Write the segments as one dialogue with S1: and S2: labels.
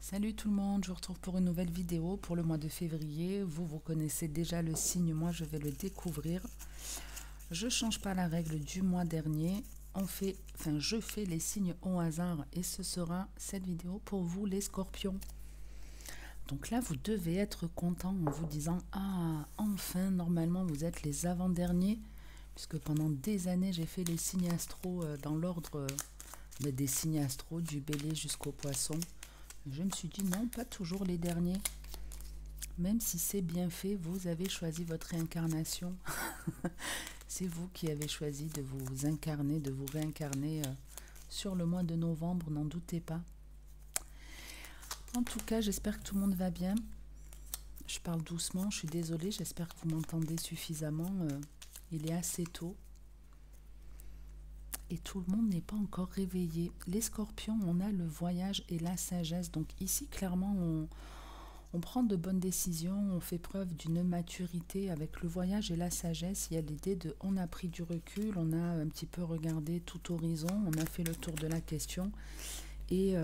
S1: Salut tout le monde, je vous retrouve pour une nouvelle vidéo pour le mois de février. Vous connaissez déjà le signe, moi je vais le découvrir. Je change pas la règle du mois dernier. Je fais les signes au hasard et ce sera cette vidéo pour vous les scorpions. Donc là, vous devez être content en vous disant « Ah, enfin, normalement vous êtes les avant-derniers » puisque pendant des années j'ai fait les signes astro dans l'ordre des signes astro, du bélier jusqu'au poisson. Je me suis dit non, pas toujours les derniers. Même si c'est bien fait, vous avez choisi votre réincarnation. C'est vous qui avez choisi de vous incarner, de vous réincarner sur le mois de novembre, n'en doutez pas. En tout cas, j'espère que tout le monde va bien. Je parle doucement, je suis désolée, j'espère que vous m'entendez suffisamment. Il est assez tôt. Et tout le monde n'est pas encore réveillé. Les scorpions, on a le voyage et la sagesse. Donc ici, clairement, on prend de bonnes décisions, on fait preuve d'une maturité. Avec le voyage et la sagesse, il y a l'idée de on a pris du recul, on a un petit peu regardé tout horizon, on a fait le tour de la question et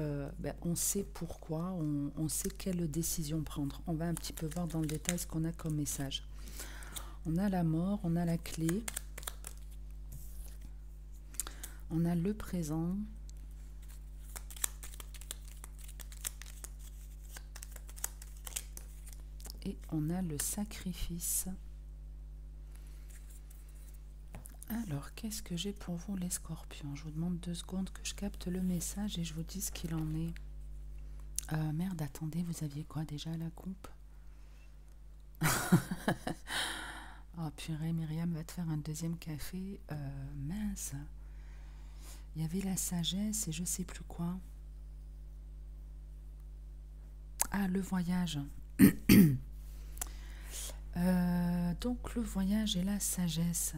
S1: on sait pourquoi, on sait quelle décision prendre. On va un petit peu voir dans le détail ce qu'on a comme message. On a la mort, on a la clé, on a le présent, et on a le sacrifice. Alors, qu'est-ce que j'ai pour vous les scorpions? Je vous demande 2 secondes que je capte le message et je vous dis ce qu'il en est. Merde, attendez, vous aviez quoi déjà à la coupe? Oh purée, Myriam va te faire un deuxième café. Mince. Il y avait la sagesse et je sais plus quoi. Ah, le voyage. Donc, le voyage et la sagesse.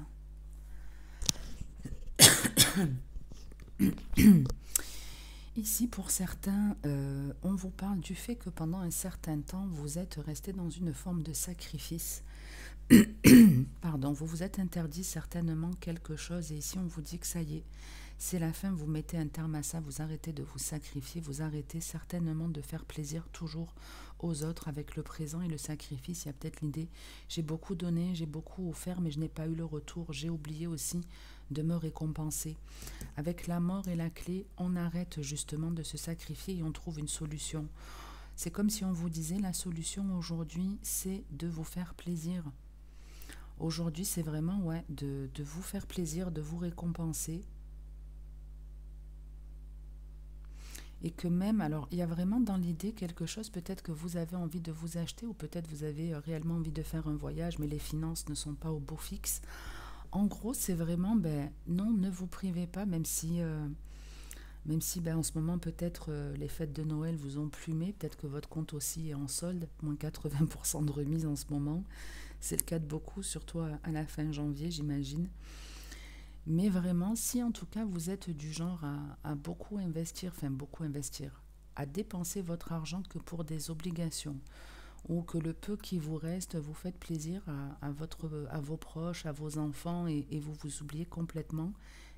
S1: Ici, pour certains, on vous parle du fait que pendant un certain temps, vous êtes resté dans une forme de sacrifice. Pardon, vous vous êtes interdit certainement quelque chose et ici, on vous dit que ça y est, c'est la fin, vous mettez un terme à ça, vous arrêtez de vous sacrifier, vous arrêtez certainement de faire plaisir toujours aux autres avec le présent et le sacrifice. Il y a peut-être l'idée, j'ai beaucoup donné, j'ai beaucoup offert, mais je n'ai pas eu le retour, j'ai oublié aussi de me récompenser. Avec la mort et la clé, on arrête justement de se sacrifier et on trouve une solution. C'est comme si on vous disait, la solution aujourd'hui, c'est de vous faire plaisir. Aujourd'hui, c'est vraiment de vous faire plaisir, de vous récompenser. Et que même, alors il y a vraiment dans l'idée quelque chose, peut-être que vous avez envie de vous acheter ou peut-être vous avez réellement envie de faire un voyage, mais les finances ne sont pas au beau fixe. En gros, c'est vraiment, non, ne vous privez pas, même si en ce moment, peut-être les fêtes de Noël vous ont plumé, peut-être que votre compte aussi est en solde, moins 80% de remise en ce moment. C'est le cas de beaucoup, surtout à la fin janvier, j'imagine. Mais vraiment, si en tout cas vous êtes du genre à beaucoup investir, à dépenser votre argent que pour des obligations, ou que le peu qui vous reste, vous faites plaisir à vos proches, à vos enfants, et vous vous oubliez complètement,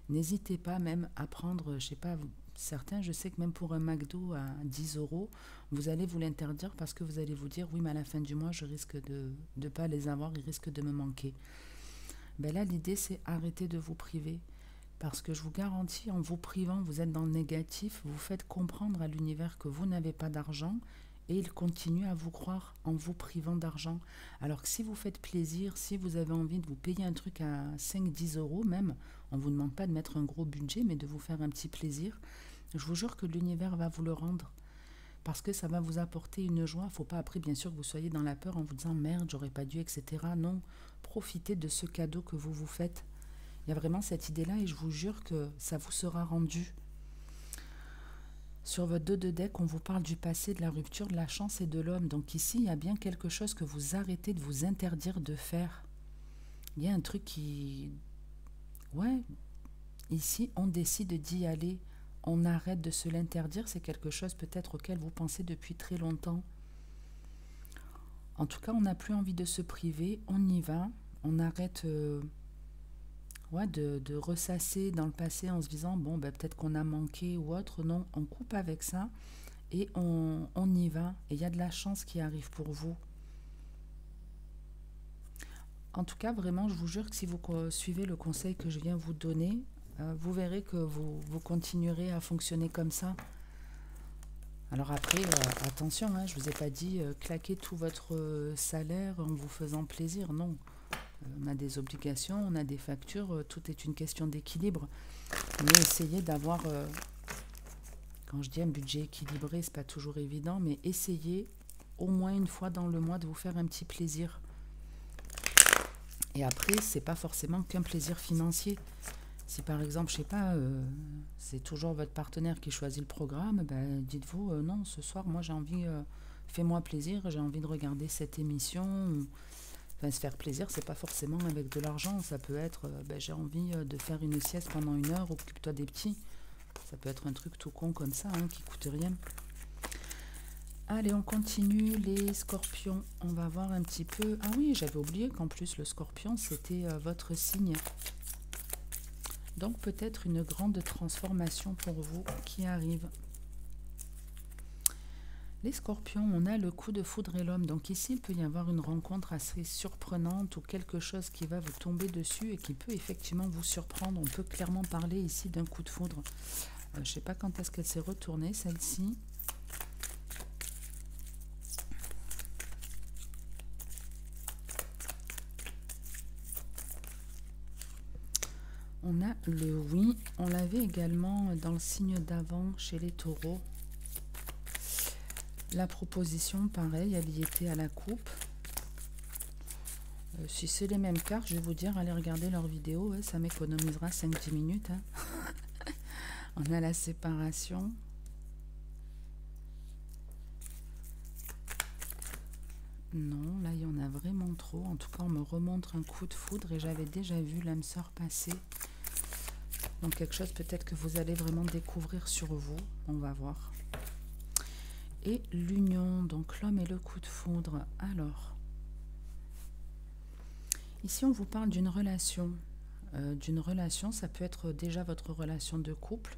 S1: n'hésitez pas même à prendre, je sais pas, certains, je sais que même pour un McDo à 10 euros, vous allez vous l'interdire parce que vous allez vous dire, oui, mais à la fin du mois, je risque de ne pas les avoir, ils risquent de me manquer. Là, l'idée, c'est arrêter de vous priver. Parce que je vous garantis, en vous privant, vous êtes dans le négatif, vous faites comprendre à l'univers que vous n'avez pas d'argent et il continue à vous croire en vous privant d'argent. Alors que si vous faites plaisir, si vous avez envie de vous payer un truc à 5-10 euros même, on ne vous demande pas de mettre un gros budget, mais de vous faire un petit plaisir, je vous jure que l'univers va vous le rendre. Parce que ça va vous apporter une joie. Il ne faut pas après, bien sûr, que vous soyez dans la peur en vous disant merde, j'aurais pas dû, etc. Non, profitez de ce cadeau que vous vous faites. Il y a vraiment cette idée-là et je vous jure que ça vous sera rendu. Sur votre dos de deck, on vous parle du passé, de la rupture, de la chance et de l'homme. Donc ici, il y a bien quelque chose que vous arrêtez de vous interdire de faire. Il y a un truc qui... Ouais, ici, on décide d'y aller. On arrête de se l'interdire. C'est quelque chose peut-être auquel vous pensez depuis très longtemps. En tout cas, on n'a plus envie de se priver. On y va. On arrête... de ressasser dans le passé en se disant bon peut-être qu'on a manqué ou autre. Non, on coupe avec ça et on y va. Et il y a de la chance qui arrive pour vous. En tout cas, vraiment, je vous jure que si vous suivez le conseil que je viens vous donner, vous verrez que vous continuerez à fonctionner comme ça. Alors après, attention, hein, je ne vous ai pas dit claquer tout votre salaire en vous faisant plaisir. Non, on a des obligations, on a des factures, tout est une question d'équilibre. Mais essayez d'avoir, quand je dis un budget équilibré, c'est pas toujours évident, mais essayez au moins une fois dans le mois de vous faire un petit plaisir. Et après, c'est pas forcément qu'un plaisir financier. Si par exemple, je sais pas, c'est toujours votre partenaire qui choisit le programme, ben, dites-vous, non, ce soir, moi j'ai envie, fais-moi plaisir, j'ai envie de regarder cette émission. Enfin, se faire plaisir, c'est pas forcément avec de l'argent, ça peut être, ben, j'ai envie de faire une sieste pendant 1 heure, occupe-toi des petits. Ça peut être un truc tout con comme ça, hein, qui coûte rien. Allez, on continue, les scorpions. On va voir un petit peu... Ah oui, j'avais oublié qu'en plus, le scorpion, c'était votre signe. Donc, peut-être une grande transformation pour vous qui arrive. Les scorpions, on a le coup de foudre et l'homme. Donc ici, il peut y avoir une rencontre assez surprenante ou quelque chose qui va vous tomber dessus et qui peut effectivement vous surprendre. On peut clairement parler ici d'un coup de foudre. Je ne sais pas quand est-ce qu'elle s'est retournée, celle-ci. On a le oui. On l'avait également dans le signe d'avant chez les taureaux. La proposition, pareil, elle y était à la coupe. Si c'est les mêmes cartes, je vais vous dire, allez regarder leur vidéo, ouais, ça m'économisera 5-10 minutes. Hein. On a la séparation. Non, là, il y en a vraiment trop. En tout cas, on me remontre un coup de foudre et j'avais déjà vu l'âme sœur passer. Donc, quelque chose peut-être que vous allez vraiment découvrir sur vous. On va voir. Et l'union, donc l'homme et le coup de foudre. Alors, ici, on vous parle d'une relation. Ça peut être déjà votre relation de couple.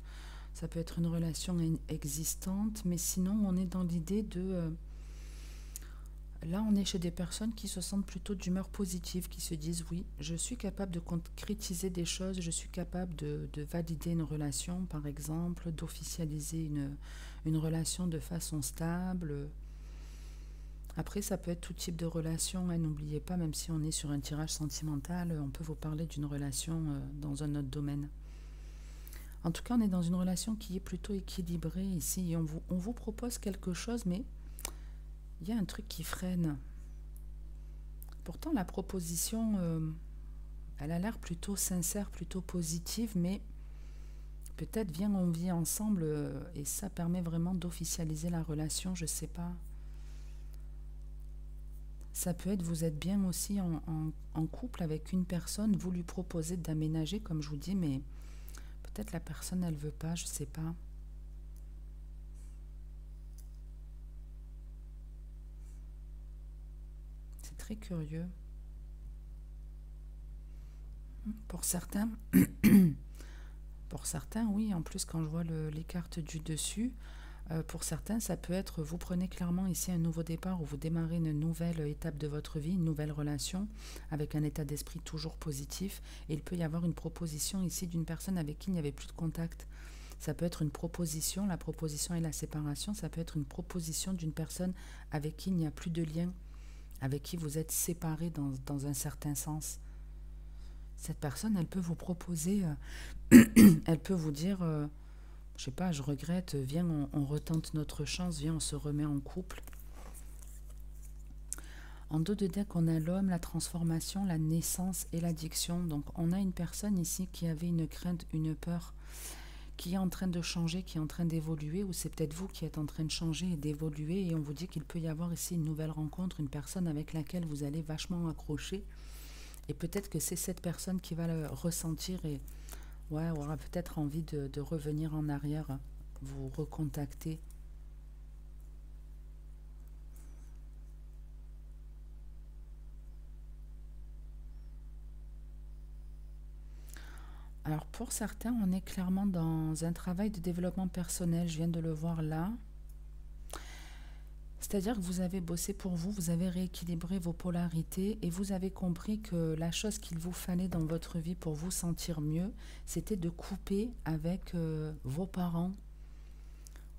S1: Ça peut être une relation existante. Mais sinon, on est dans l'idée de... Là, on est chez des personnes qui se sentent plutôt d'humeur positive, qui se disent oui, je suis capable de concrétiser des choses, je suis capable de valider une relation, par exemple, d'officialiser une relation de façon stable. Après, ça peut être tout type de relation. Hein, n'oubliez pas, même si on est sur un tirage sentimental, on peut vous parler d'une relation dans un autre domaine. En tout cas, on est dans une relation qui est plutôt équilibrée ici. Et on vous propose quelque chose, mais il y a un truc qui freine. Pourtant, la proposition, elle a l'air plutôt sincère, plutôt positive, mais peut-être viens, on vit ensemble et ça permet vraiment d'officialiser la relation, je ne sais pas. Ça peut être, vous êtes bien aussi en couple avec une personne, vous lui proposez d'aménager, comme je vous dis, mais peut-être la personne, elle ne veut pas, je ne sais pas. C'est très curieux. Pour certains, oui, en plus quand je vois les cartes du dessus, pour certains, ça peut être, vous prenez clairement ici un nouveau départ ou vous démarrez une nouvelle étape de votre vie, une nouvelle relation, avec un état d'esprit toujours positif. Et il peut y avoir une proposition ici d'une personne avec qui il n'y avait plus de contact. Ça peut être une proposition, la proposition et la séparation, ça peut être une proposition d'une personne avec qui il n'y a plus de lien, avec qui vous êtes séparés dans un certain sens. Cette personne, elle peut vous proposer, elle peut vous dire... je sais pas, je regrette, viens, on retente notre chance, viens, on se remet en couple. En dos de deck, on a l'homme, la transformation, la naissance et l'addiction. Donc, on a une personne ici qui avait une crainte, une peur, qui est en train de changer, qui est en train d'évoluer, ou c'est peut-être vous qui êtes en train de changer et d'évoluer, et on vous dit qu'il peut y avoir ici une nouvelle rencontre, une personne avec laquelle vous allez vachement accrocher, et peut-être que c'est cette personne qui va le ressentir et... ouais, aura peut-être envie de revenir en arrière, vous recontacter. Alors pour certains, on est clairement dans un travail de développement personnel, je viens de le voir là. C'est-à-dire que vous avez bossé pour vous, vous avez rééquilibré vos polarités et vous avez compris que la chose qu'il vous fallait dans votre vie pour vous sentir mieux, c'était de couper avec vos parents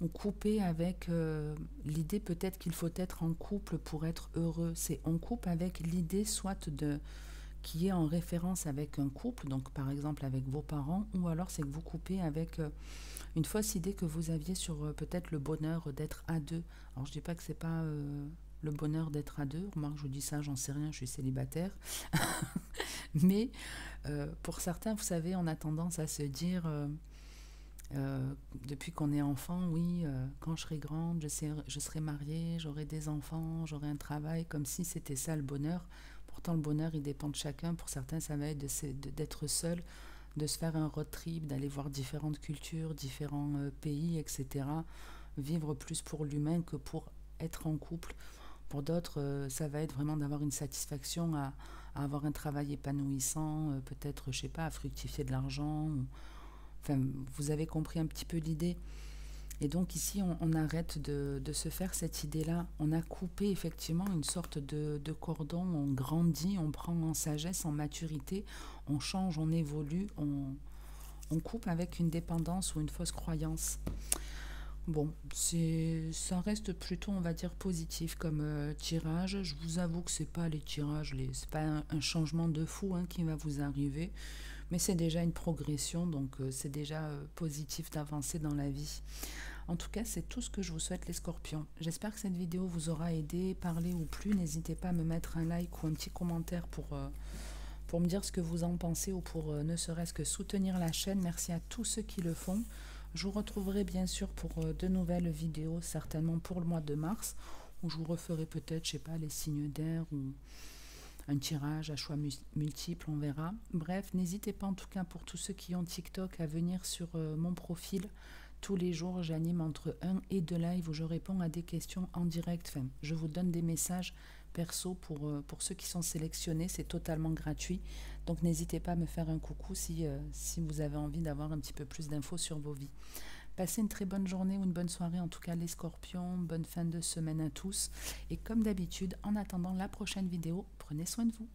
S1: ou couper avec l'idée peut-être qu'il faut être en couple pour être heureux. C'est on coupe avec l'idée soit de qui est en référence avec un couple, donc par exemple avec vos parents, ou alors c'est que vous coupez avec une fausse idée que vous aviez sur peut-être le bonheur d'être à deux. Alors je dis pas que c'est pas le bonheur d'être à deux, remarque je vous dis ça, j'en sais rien, je suis célibataire, mais pour certains, vous savez, on a tendance à se dire, depuis qu'on est enfant, oui, quand je serai grande, je serai mariée, j'aurai des enfants, j'aurai un travail, comme si c'était ça le bonheur. Pourtant, le bonheur, il dépend de chacun. Pour certains, ça va être d'être seul, de se faire un road trip, d'aller voir différentes cultures, différents pays, etc. Vivre plus pour l'humain que pour être en couple. Pour d'autres, ça va être vraiment d'avoir une satisfaction à avoir un travail épanouissant, peut-être, je sais pas, à fructifier de l'argent. Enfin, vous avez compris un petit peu l'idée. Et donc ici, on arrête de se faire cette idée-là. On a coupé effectivement une sorte de cordon, on grandit, on prend en sagesse, en maturité, on change, on évolue, on coupe avec une dépendance ou une fausse croyance. Bon, ça reste plutôt, on va dire, positif comme tirage. Je vous avoue que c'est pas les tirages, c'est pas un changement de fou hein, qui va vous arriver, mais c'est déjà une progression, donc c'est déjà positif d'avancer dans la vie. En tout cas, c'est tout ce que je vous souhaite les scorpions. J'espère que cette vidéo vous aura aidé, parlé ou plu. N'hésitez pas à me mettre un like ou un petit commentaire pour me dire ce que vous en pensez ou pour ne serait-ce que soutenir la chaîne. Merci à tous ceux qui le font. Je vous retrouverai bien sûr pour de nouvelles vidéos, certainement pour le mois de mars, où je vous referai peut-être, je sais pas, les signes d'air ou un tirage à choix multiples, on verra. Bref, n'hésitez pas en tout cas pour tous ceux qui ont TikTok à venir sur mon profil. Tous les jours, j'anime entre 1 et 2 lives où je réponds à des questions en direct. Enfin, je vous donne des messages perso pour ceux qui sont sélectionnés. C'est totalement gratuit. Donc, n'hésitez pas à me faire un coucou si vous avez envie d'avoir un petit peu plus d'infos sur vos vies. Passez une très bonne journée ou une bonne soirée, en tout cas les scorpions. Bonne fin de semaine à tous. Et comme d'habitude, en attendant la prochaine vidéo, prenez soin de vous.